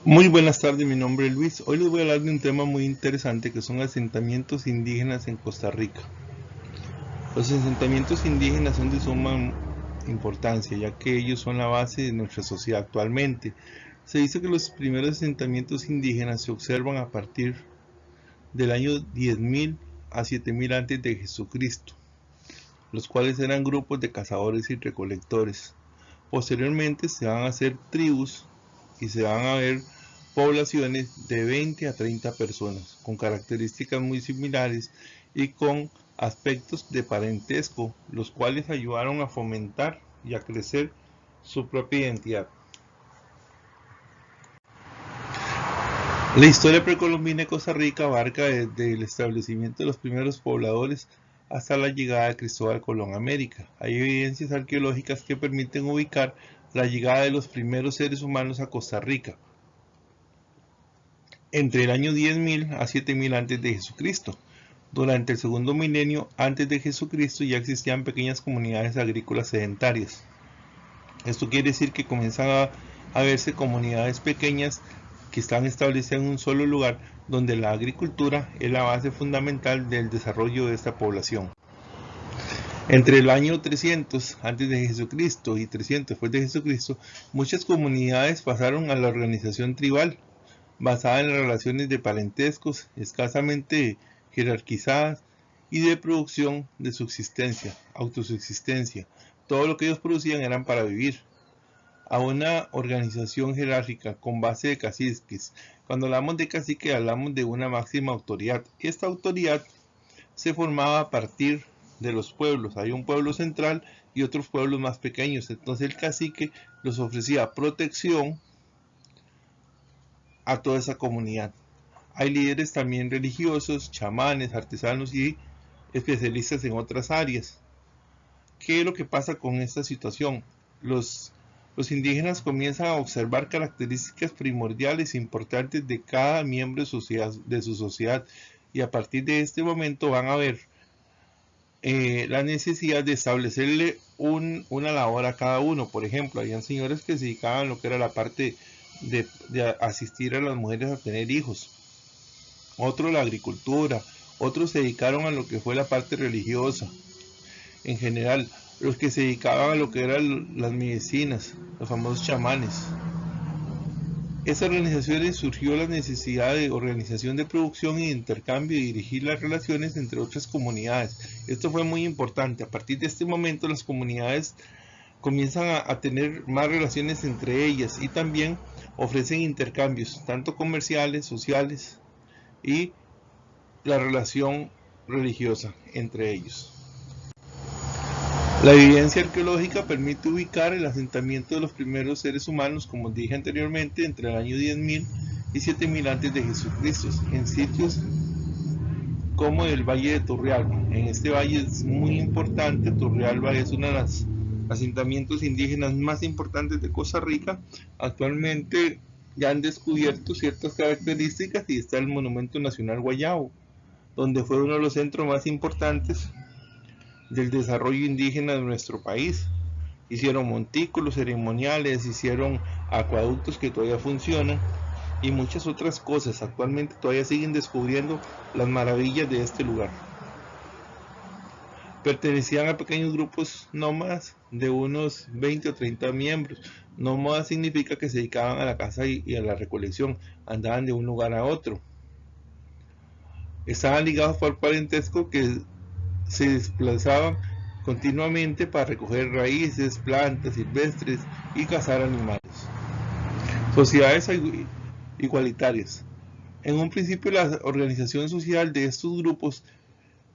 Muy buenas tardes, mi nombre es Luis. Hoy les voy a hablar de un tema muy interesante que son asentamientos indígenas en Costa Rica. Los asentamientos indígenas son de suma importancia, ya que ellos son la base de nuestra sociedad actualmente. Se dice que los primeros asentamientos indígenas se observan a partir del año 10.000 a 7.000 antes de Jesucristo, los cuales eran grupos de cazadores y recolectores. Posteriormente se van a hacer tribus y se van a ver poblaciones de 20 a 30 personas, con características muy similares y con aspectos de parentesco, los cuales ayudaron a fomentar y a crecer su propia identidad. La historia precolombina de Costa Rica abarca desde el establecimiento de los primeros pobladores hasta la llegada de Cristóbal Colón a América. Hay evidencias arqueológicas que permiten ubicar la llegada de los primeros seres humanos a Costa Rica entre el año 10.000 a 7.000 antes de Jesucristo. Durante el segundo milenio antes de Jesucristo ya existían pequeñas comunidades agrícolas sedentarias. Esto quiere decir que comienzan a verse comunidades pequeñas que están establecidas en un solo lugar, donde la agricultura es la base fundamental del desarrollo de esta población. Entre el año 300 antes de Jesucristo y 300 después de Jesucristo, muchas comunidades pasaron a la organización tribal, basada en las relaciones de parentescos escasamente jerarquizadas y de producción de subsistencia, autosubsistencia. Todo lo que ellos producían eran para vivir. A una organización jerárquica con base de caciques. Cuando hablamos de cacique hablamos de una máxima autoridad. Esta autoridad se formaba a partir de los pueblos. Hay un pueblo central y otros pueblos más pequeños. Entonces el cacique les ofrecía protección a toda esa comunidad. Hay líderes también religiosos, chamanes, artesanos y especialistas en otras áreas. ¿Qué es lo que pasa con esta situación? Los indígenas comienzan a observar características primordiales e importantes de cada miembro de su sociedad, y a partir de este momento van a ver la necesidad de establecerle una labor a cada uno. Por ejemplo, habían señores que se dedicaban a lo que era la parte de asistir a las mujeres a tener hijos, otros la agricultura, otros se dedicaron a lo que fue la parte religiosa. En general, los que se dedicaban a lo que eran las medicinas, los famosos chamanes. Estas organizaciones surgió la necesidad de organización de producción y de intercambio y dirigir las relaciones entre otras comunidades. Esto fue muy importante. A partir de este momento las comunidades comienzan a tener más relaciones entre ellas y también ofrecen intercambios, tanto comerciales, sociales y la relación religiosa entre ellos. La evidencia arqueológica permite ubicar el asentamiento de los primeros seres humanos, como dije anteriormente, entre el año 10.000 y 7.000 antes de Jesucristo, en sitios como el Valle de Turrialba. En este valle es muy importante. Turrialba es uno de los asentamientos indígenas más importantes de Costa Rica. Actualmente ya han descubierto ciertas características y está el Monumento Nacional Guayabo, donde fue uno de los centros más importantes del desarrollo indígena de nuestro país. Hicieron montículos ceremoniales, hicieron acueductos que todavía funcionan y muchas otras cosas. Actualmente todavía siguen descubriendo las maravillas de este lugar. Pertenecían a pequeños grupos nómadas de unos 20 o 30 miembros. Nómada significa que se dedicaban a la caza y a la recolección, andaban de un lugar a otro. Estaban ligados por parentesco que se desplazaban continuamente para recoger raíces, plantas silvestres y cazar animales. Sociedades igualitarias. En un principio la organización social de estos grupos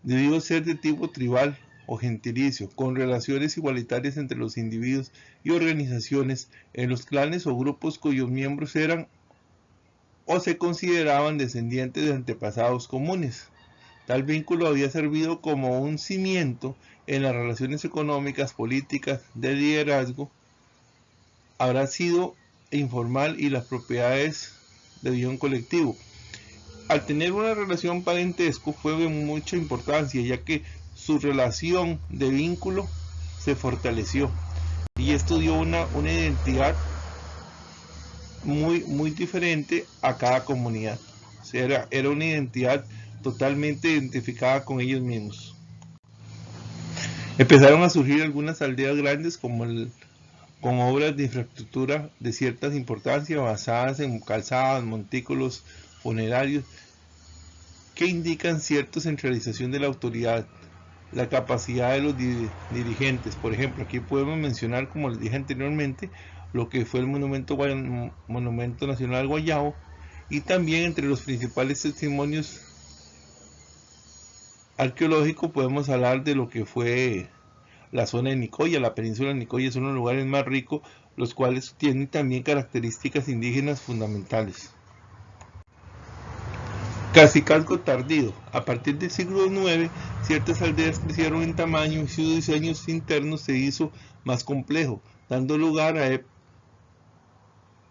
debió ser de tipo tribal o gentilicio, con relaciones igualitarias entre los individuos y organizaciones en los clanes o grupos cuyos miembros eran o se consideraban descendientes de antepasados comunes. Tal vínculo había servido como un cimiento en las relaciones económicas, políticas, de liderazgo. Habrá sido informal y las propiedades de bien colectivo. Al tener una relación parentesco fue de mucha importancia, ya que su relación de vínculo se fortaleció y esto dio una identidad muy diferente a cada comunidad. O sea, era una identidad totalmente identificada con ellos mismos. Empezaron a surgir algunas aldeas grandes con obras de infraestructura de cierta importancia basadas en calzadas, montículos funerarios que indican cierta centralización de la autoridad, la capacidad de los dirigentes. Por ejemplo, aquí podemos mencionar, como les dije anteriormente, lo que fue el Monumento Nacional Guayabo, y también entre los principales testimonios arqueológicos podemos hablar de lo que fue la zona de Nicoya. La península de Nicoya es uno de los lugares más ricos, los cuales tienen también características indígenas fundamentales. Cacicazgo tardío. A partir del siglo IX, ciertas aldeas crecieron en tamaño y su diseño interno se hizo más complejo, dando lugar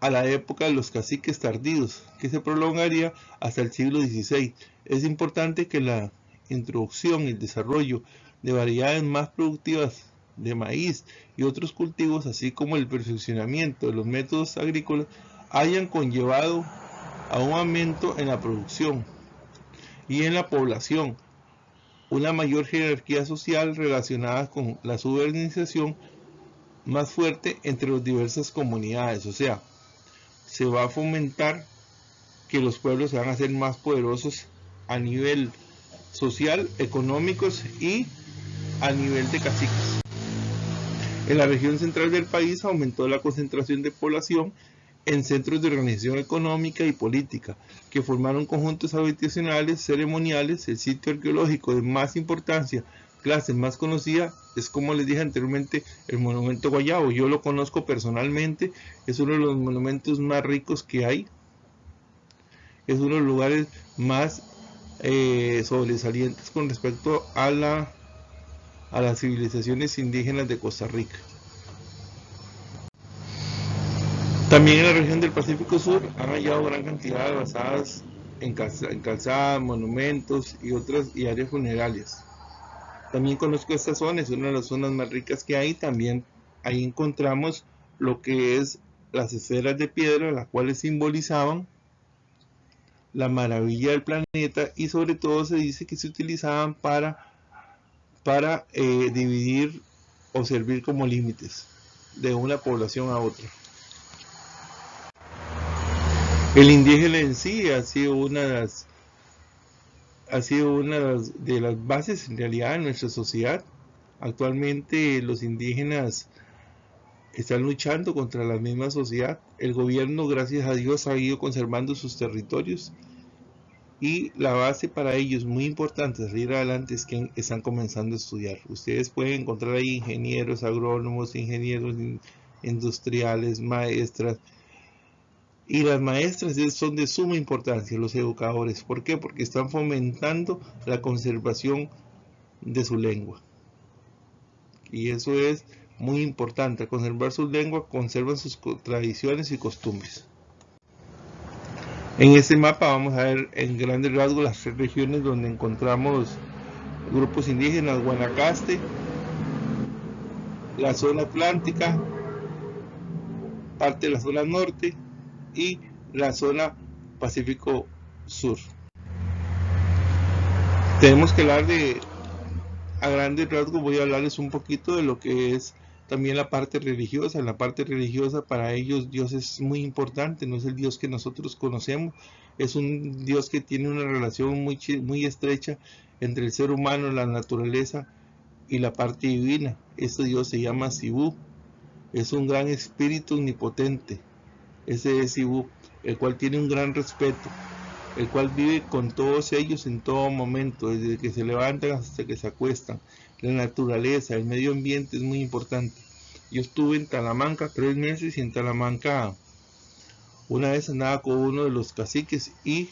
a la época de los caciques tardíos, que se prolongaría hasta el siglo XVI. Es importante que la introducción y el desarrollo de variedades más productivas de maíz y otros cultivos, así como el perfeccionamiento de los métodos agrícolas, hayan conllevado a un aumento en la producción y en la población, una mayor jerarquía social relacionada con la suborganización más fuerte entre las diversas comunidades. O sea, se va a fomentar que los pueblos se van a hacer más poderosos a nivel social, económicos y a nivel de caciques. En la región central del país aumentó la concentración de población en centros de organización económica y política, que formaron conjuntos habitacionales, ceremoniales. El sitio arqueológico de más importancia, clase más conocida, es, como les dije anteriormente, el Monumento Guayabo. Yo lo conozco personalmente, es uno de los monumentos más ricos que hay, es uno de los lugares más sobresalientes con respecto a las civilizaciones indígenas de Costa Rica. También en la región del Pacífico Sur han hallado gran cantidad basadas en calzadas, monumentos y áreas funerarias. También conozco esta zona, es una de las zonas más ricas que hay. También ahí encontramos lo que es las esferas de piedra, las cuales simbolizaban la maravilla del planeta, y sobre todo se dice que se utilizaban para dividir o servir como límites de una población a otra. El indígena en sí ha sido una de las bases en realidad de nuestra sociedad. Actualmente los indígenas están luchando contra la misma sociedad. El gobierno, gracias a Dios, ha ido conservando sus territorios, y la base para ellos muy importante salir adelante es que están comenzando a estudiar. Ustedes pueden encontrar ahí ingenieros, agrónomos, ingenieros industriales, maestras. Y las maestras son de suma importancia, los educadores. ¿Por qué? Porque están fomentando la conservación de su lengua. Y eso es muy importante. Al conservar su lengua, conservan sus tradiciones y costumbres. En este mapa vamos a ver en grandes rasgos las 3 regiones donde encontramos grupos indígenas: Guanacaste, la zona atlántica, parte de la zona norte y la zona Pacífico Sur. Tenemos que hablar a grandes rasgos, voy a hablarles un poquito de lo que es también la parte religiosa. En la parte religiosa, para ellos Dios es muy importante, no es el Dios que nosotros conocemos, es un Dios que tiene una relación muy estrecha entre el ser humano, la naturaleza y la parte divina. Este Dios se llama Sibú, es un gran espíritu omnipotente. Ese es Sibú, el cual tiene un gran respeto, el cual vive con todos ellos en todo momento, desde que se levantan hasta que se acuestan. La naturaleza, el medio ambiente es muy importante. Yo estuve en Talamanca 3 meses, y en Talamanca una vez andaba con uno de los caciques y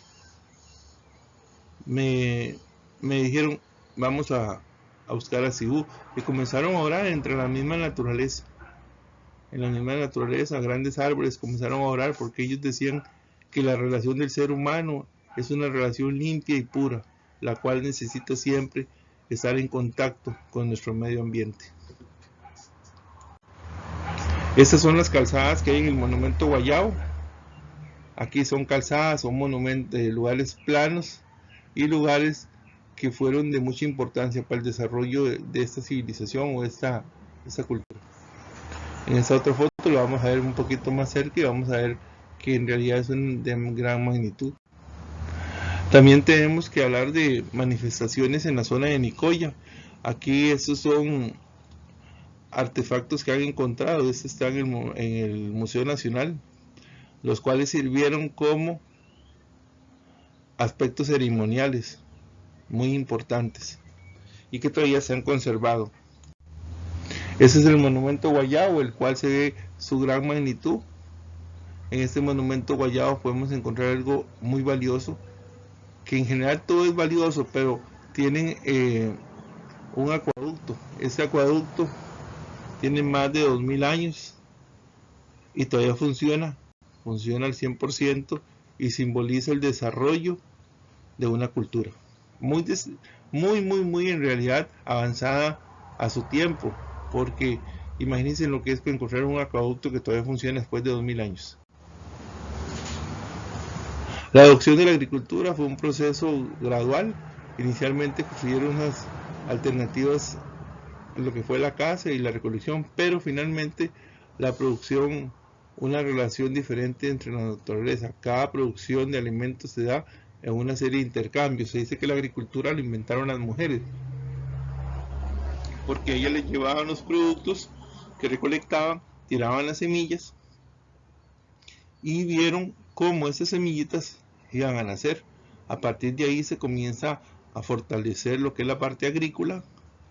me dijeron: vamos a buscar a Sibú, y comenzaron a orar entre la misma naturaleza. En la misma naturaleza, grandes árboles comenzaron a orar, porque ellos decían que la relación del ser humano es una relación limpia y pura, la cual necesita siempre estar en contacto con nuestro medio ambiente. Estas son las calzadas que hay en el Monumento Guayabo. Aquí son calzadas, son monumentos, lugares planos y lugares que fueron de mucha importancia para el desarrollo de esta civilización o esta cultura. En esta otra foto lo vamos a ver un poquito más cerca y vamos a ver que en realidad es de gran magnitud. También tenemos que hablar de manifestaciones en la zona de Nicoya. Aquí estos son artefactos que han encontrado. Estos están en el Museo Nacional, los cuales sirvieron como aspectos ceremoniales muy importantes y que todavía se han conservado. Ese es el monumento Guayabo, el cual se ve su gran magnitud. En este monumento Guayabo podemos encontrar algo muy valioso, que en general todo es valioso, pero tienen un acueducto. Este acueducto tiene más de 2000 años y todavía funciona al 100% y simboliza el desarrollo de una cultura muy en realidad avanzada a su tiempo, porque imagínense lo que es encontrar un acueducto que todavía funciona después de 2000 años. La adopción de la agricultura fue un proceso gradual. Inicialmente construyeron unas alternativas en lo que fue la caza y la recolección, pero finalmente la producción, una relación diferente entre la naturaleza. Cada producción de alimentos se da en una serie de intercambios. Se dice que la agricultura lo inventaron las mujeres, porque ellas les llevaban los productos que recolectaban, tiraban las semillas y vieron cómo esas semillitas iban a nacer. A partir de ahí se comienza a fortalecer lo que es la parte agrícola,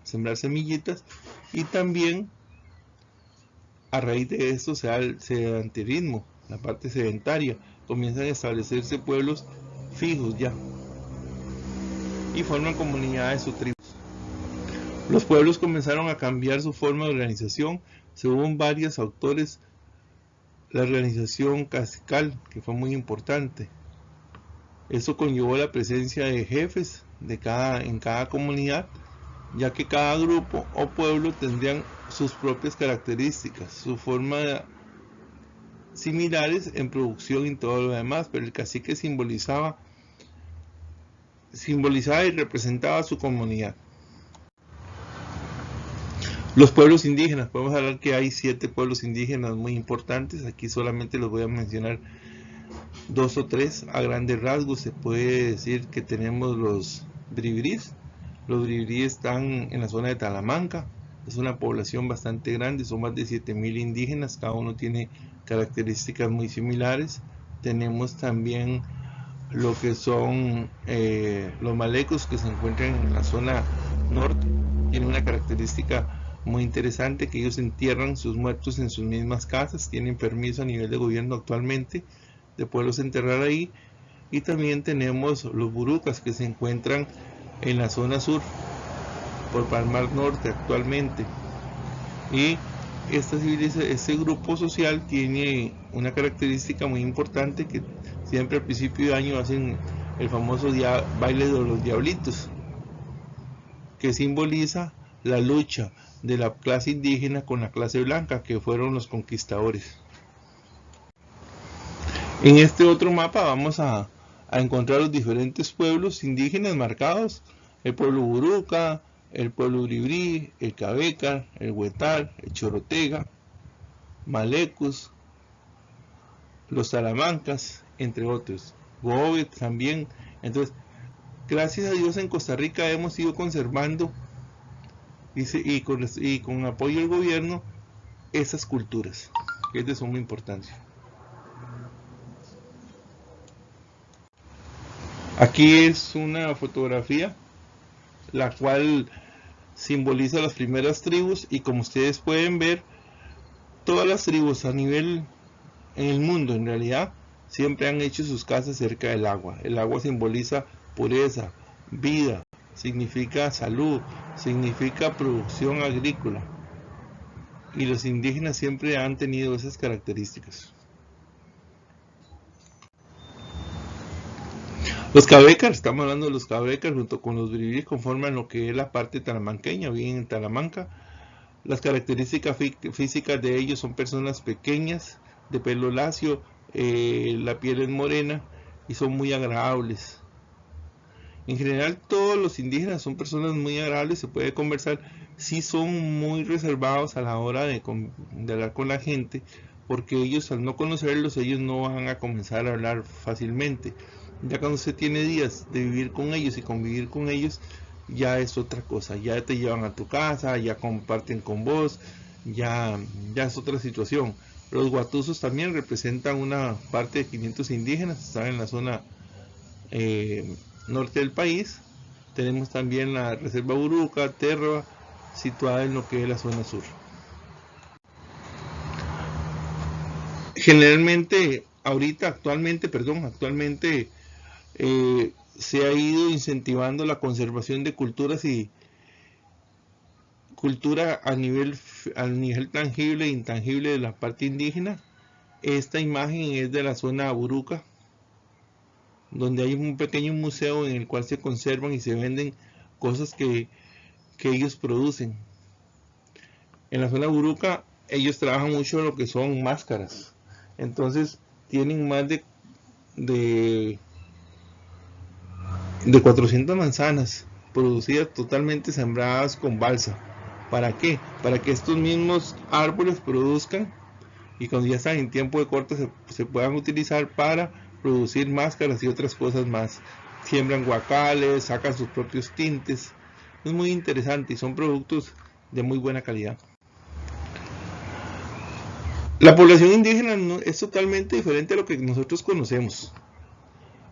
sembrar semillitas, y también a raíz de esto se da el sedentarismo, la parte sedentaria. Comienzan a establecerse pueblos fijos ya y forman comunidades o tribus. Los pueblos comenzaron a cambiar su forma de organización. Según varios autores, la organización cacical, que fue muy importante. Eso conllevó la presencia de jefes en cada comunidad, ya que cada grupo o pueblo tendrían sus propias características, su forma similares en producción y todo lo demás, pero el cacique simbolizaba y representaba a su comunidad. Los pueblos indígenas, podemos hablar que hay 7 pueblos indígenas muy importantes. Aquí solamente los voy a mencionar 2 o 3 a grandes rasgos. Se puede decir que tenemos los bribirís. Los bribirís están en la zona de Talamanca. Es una población bastante grande, son más de 7000 indígenas, cada uno tiene características muy similares. Tenemos también lo que son los malecos, que se encuentran en la zona norte. Tienen una característica muy interesante, que ellos entierran sus muertos en sus mismas casas, tienen permiso a nivel de gobierno actualmente de poderlos enterrar ahí. Y también tenemos los burucas, que se encuentran en la zona sur por Palmar Norte actualmente, y este grupo social tiene una característica muy importante, que siempre al principio de año hacen el famoso baile de los diablitos, que simboliza la lucha de la clase indígena con la clase blanca, que fueron los conquistadores. En este otro mapa vamos a encontrar los diferentes pueblos indígenas marcados: el pueblo buruca, el pueblo bribrí, el cabeca, el huetar, el chorotega, malecos, los salamancas, entre otros, gobe también. Entonces, gracias a Dios en Costa Rica hemos ido conservando y con apoyo del gobierno esas culturas, que es de suma importancia. Aquí es una fotografía la cual simboliza las primeras tribus, y como ustedes pueden ver, todas las tribus a nivel en el mundo en realidad siempre han hecho sus casas cerca del agua. El agua simboliza pureza, vida, significa salud, significa producción agrícola, y los indígenas siempre han tenido esas características. Los cabecas, estamos hablando de los cabecas, junto con los bribris conforman lo que es la parte talamanqueña, bien en Talamanca. Las características físicas de ellos son personas pequeñas, de pelo lacio, la piel es morena y son muy agradables. En general todos los indígenas son personas muy agradables, se puede conversar, sí son muy reservados a la hora de hablar con la gente, porque ellos al no conocerlos, ellos no van a comenzar a hablar fácilmente. Ya cuando usted tiene días de vivir con ellos y convivir con ellos, ya es otra cosa, ya te llevan a tu casa, ya comparten con vos, ya es otra situación. Los guatusos también representan una parte de 500 indígenas, están en la zona norte del país. Tenemos también la reserva Uruca, Terra, situada en lo que es la zona sur. Generalmente, actualmente se ha ido incentivando la conservación de culturas y cultura a nivel tangible e intangible de la parte indígena. Esta imagen es de la zona Uruca, donde hay un pequeño museo en el cual se conservan y se venden cosas que ellos producen. En la zona Uruca ellos trabajan mucho lo que son máscaras, entonces tienen más de 400 manzanas producidas totalmente sembradas con balsa. ¿Para qué? Para que estos mismos árboles produzcan y cuando ya están en tiempo de corte se puedan utilizar para producir máscaras y otras cosas más. Siembran guacales, sacan sus propios tintes. Es muy interesante y son productos de muy buena calidad. La población indígena es totalmente diferente a lo que nosotros conocemos.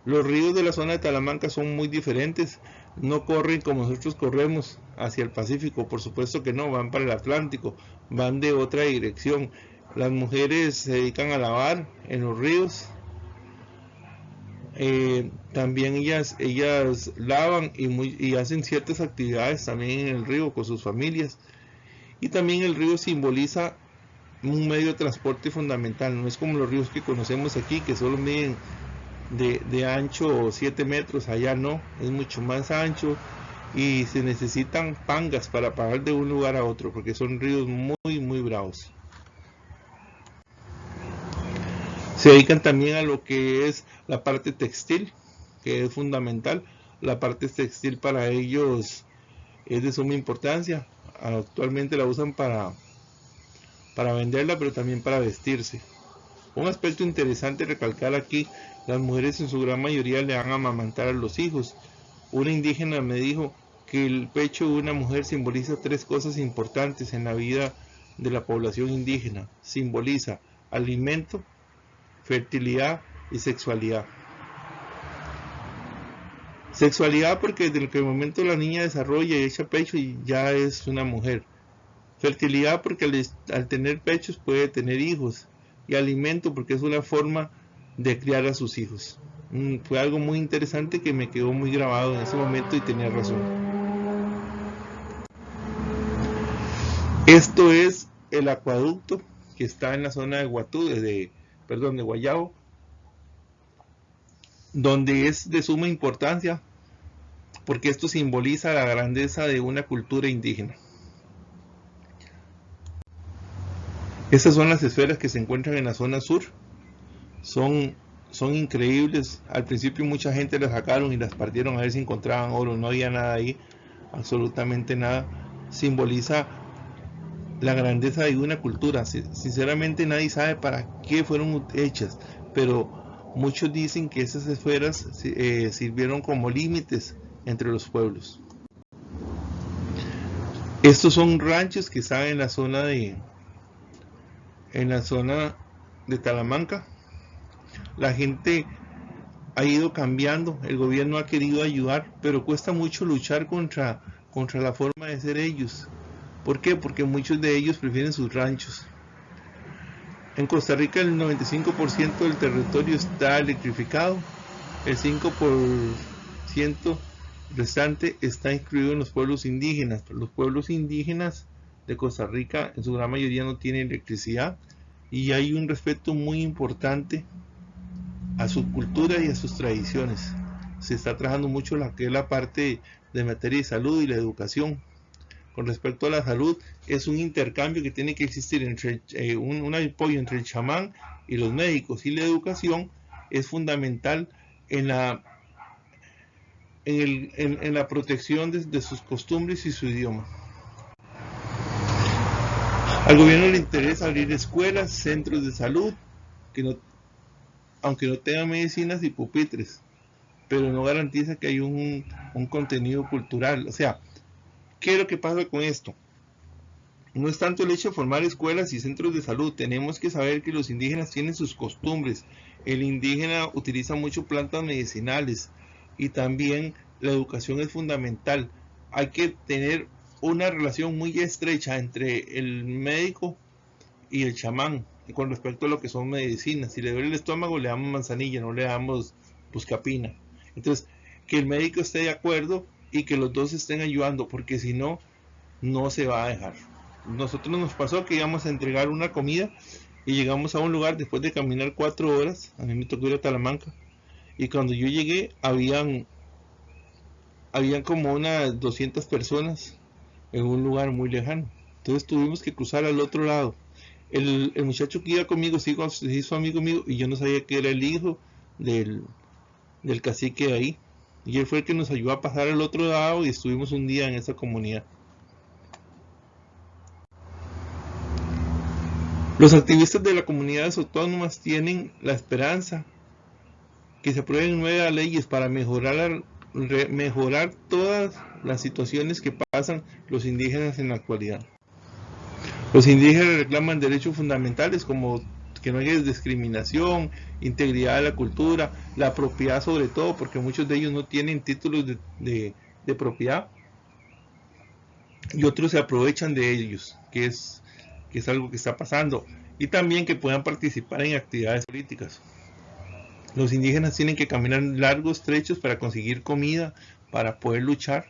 Los ríos de la zona de Talamanca son muy diferentes, no corren como nosotros corremos hacia el Pacífico, por supuesto que no, van para el Atlántico, van de otra dirección. Las mujeres se dedican a lavar en los ríos, también ellas lavan y hacen ciertas actividades también en el río con sus familias. Y también el río simboliza un medio de transporte fundamental, no es como los ríos que conocemos aquí que solo miden de ancho 7 metros, allá no, es mucho más ancho y se necesitan pangas para pasar de un lugar a otro porque son ríos muy bravos. Se dedican también a lo que es la parte textil, que es fundamental. La parte textil para ellos es de suma importancia. Actualmente la usan para venderla, pero también para vestirse. Un aspecto interesante recalcar aquí, las mujeres en su gran mayoría le dan a amamantar a los hijos. Una indígena me dijo que el pecho de una mujer simboliza 3 cosas importantes en la vida de la población indígena. Simboliza alimento, fertilidad y sexualidad. Sexualidad porque desde el momento la niña desarrolla y echa pecho y ya es una mujer. Fertilidad porque al tener pechos puede tener hijos. Y alimento porque es una forma de criar a sus hijos. Fue algo muy interesante que me quedó muy grabado en ese momento y tenía razón. Esto es el acueducto que está en la zona de de Guayabo, donde es de suma importancia porque esto simboliza la grandeza de una cultura indígena. Estas son las esferas que se encuentran en la zona sur. Son increíbles. Al principio mucha gente las sacaron y las partieron a ver si encontraban oro. No había nada ahí, absolutamente nada. Simboliza la grandeza de una cultura. Sinceramente nadie sabe para qué fueron hechas, pero muchos dicen que esas esferas sirvieron como límites entre los pueblos. Estos son ranchos que están en la zona de Talamanca. La gente ha ido cambiando, el gobierno ha querido ayudar, pero cuesta mucho luchar contra la forma de ser ellos. ¿Por qué? Porque muchos de ellos prefieren sus ranchos. En Costa Rica el 95% del territorio está electrificado, el 5% restante está incluido en los pueblos indígenas. Los pueblos indígenas de Costa Rica en su gran mayoría no tienen electricidad y hay un respeto muy importante a su cultura y a sus tradiciones. Se está trabajando mucho la parte de materia de salud y la educación. Con respecto a la salud, es un intercambio que tiene que existir entre un apoyo entre el chamán y los médicos, y la educación es fundamental en la protección de sus costumbres y su idioma. Al gobierno le interesa abrir escuelas, centros de salud, aunque no tengan medicinas y pupitres, pero no garantiza que hay un contenido cultural. O sea, ¿qué es lo que pasa con esto? No es tanto el hecho de formar escuelas y centros de salud. Tenemos que saber que los indígenas tienen sus costumbres. El indígena utiliza mucho plantas medicinales y también la educación es fundamental. Hay que tener una relación muy estrecha entre el médico y el chamán con respecto a lo que son medicinas. Si le duele el estómago, le damos manzanilla, no le damos buscapina. Entonces, que el médico esté de acuerdo y que los dos estén ayudando, porque si no, no se va a dejar. Nosotros nos pasó que íbamos a entregar una comida y llegamos a un lugar después de caminar 4 horas. A mí me tocó ir a Talamanca, y cuando yo llegué habían como unas 200 personas en un lugar muy lejano. Entonces tuvimos que cruzar al otro lado. El muchacho que iba conmigo se hizo amigo mío, y yo no sabía que era el hijo del cacique de ahí, y él fue el que nos ayudó a pasar al otro lado, y estuvimos un día en esa comunidad. Los activistas de las comunidades autónomas tienen la esperanza que se aprueben nuevas leyes para mejorar todas las situaciones que pasan los indígenas en la actualidad. Los indígenas reclaman derechos fundamentales como que no haya discriminación, integridad de la cultura, la propiedad sobre todo, porque muchos de ellos no tienen títulos de propiedad, y otros se aprovechan de ellos, que es algo que está pasando, y también que puedan participar en actividades políticas. Los indígenas tienen que caminar largos trechos para conseguir comida, para poder luchar.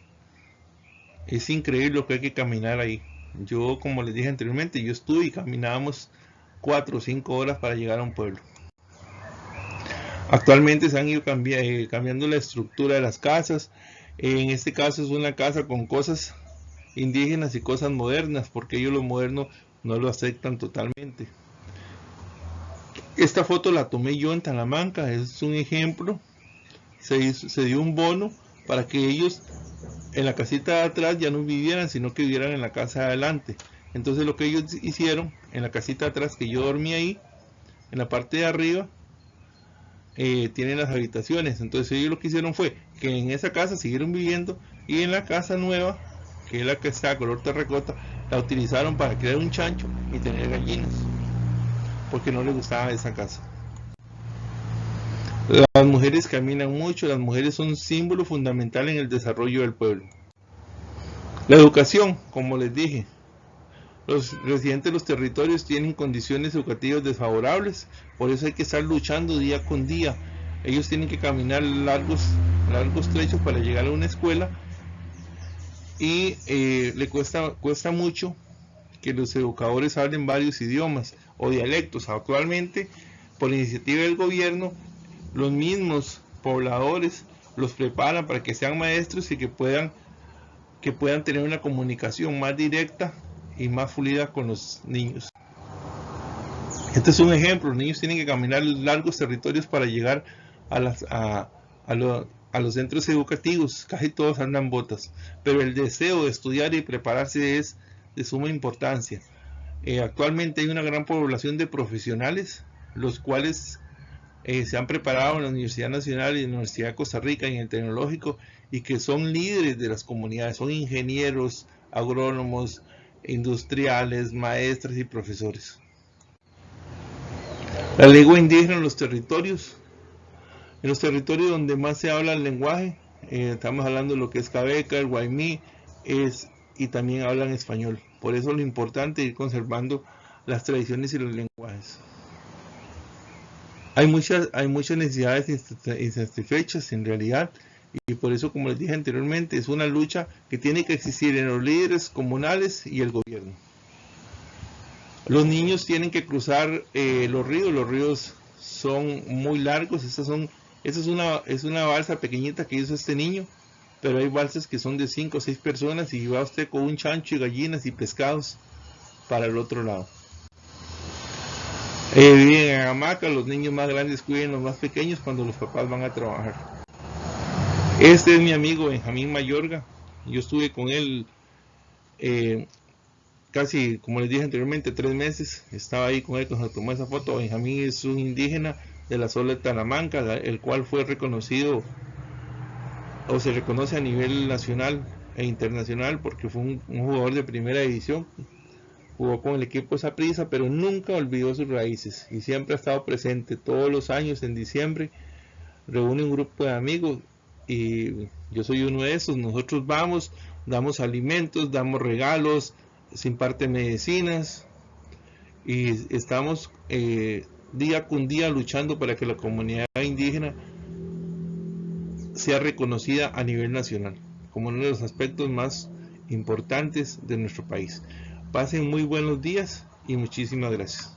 Es increíble lo que hay que caminar ahí. Yo, como les dije anteriormente, yo estuve y caminábamos 4 o 5 horas para llegar a un pueblo. Actualmente se han ido cambiando la estructura de las casas. En este caso es una casa con cosas indígenas y cosas modernas, porque ellos lo moderno no lo aceptan totalmente. Esta foto la tomé yo en Talamanca, es un ejemplo. Se dio un bono para que ellos en la casita de atrás ya no vivieran, sino que vivieran en la casa de adelante. Entonces lo que ellos hicieron en la casita de atrás, que yo dormí ahí, en la parte de arriba tienen las habitaciones. Entonces ellos lo que hicieron fue que en esa casa siguieron viviendo, y en la casa nueva, que es la que está color terracota, la utilizaron para crear un chancho y tener gallinas, porque no les gustaba esa casa. Las mujeres caminan mucho. Las mujeres son un símbolo fundamental en el desarrollo del pueblo. La educación, como les dije, los residentes de los territorios tienen condiciones educativas desfavorables, por eso hay que estar luchando día con día. Ellos tienen que caminar largos trechos para llegar a una escuela, y le cuesta mucho que los educadores hablen varios idiomas o dialectos. Actualmente, por iniciativa del gobierno, los mismos pobladores los preparan para que sean maestros y que puedan tener una comunicación más directa y más fluida con los niños. Este es un ejemplo. Los niños tienen que caminar largos territorios para llegar a los centros educativos. Casi todos andan botas, pero el deseo de estudiar y prepararse es de suma importancia. Actualmente hay una gran población de profesionales, los cuales se han preparado en la Universidad Nacional y en la Universidad de Costa Rica y en el Tecnológico, y que son líderes de las comunidades, son ingenieros, agrónomos, industriales, maestras y profesores. La lengua indígena en los territorios donde más se habla el lenguaje, estamos hablando de lo que es Cabeca, el Guaymí, y también hablan español. Por eso lo importante es ir conservando las tradiciones y los lenguajes. Hay muchas necesidades insatisfechas en realidad, y por eso, como les dije anteriormente, es una lucha que tiene que existir en los líderes comunales y el gobierno. Los niños tienen que cruzar los ríos son muy largos. Esa es una balsa pequeñita que hizo este niño, pero hay balsas que son de 5 o 6 personas y va usted con un chancho y gallinas y pescados para el otro lado. Viven en hamaca, los niños más grandes cuiden a los más pequeños cuando los papás van a trabajar. Este es mi amigo Benjamín Mayorga. Yo estuve con él casi, como les dije anteriormente, 3 meses. Estaba ahí con él cuando se tomó esa foto. Benjamín es un indígena de la Sola de Talamanca, el cual fue reconocido o se reconoce a nivel nacional e internacional porque fue un jugador de primera división. Jugó con el equipo Saprissa, pero nunca olvidó sus raíces y siempre ha estado presente. Todos los años en diciembre reúne un grupo de amigos y yo soy uno de esos. Nosotros vamos, damos alimentos, damos regalos, se imparten medicinas y estamos día con día luchando para que la comunidad indígena sea reconocida a nivel nacional como uno de los aspectos más importantes de nuestro país. Pasen muy buenos días y muchísimas gracias.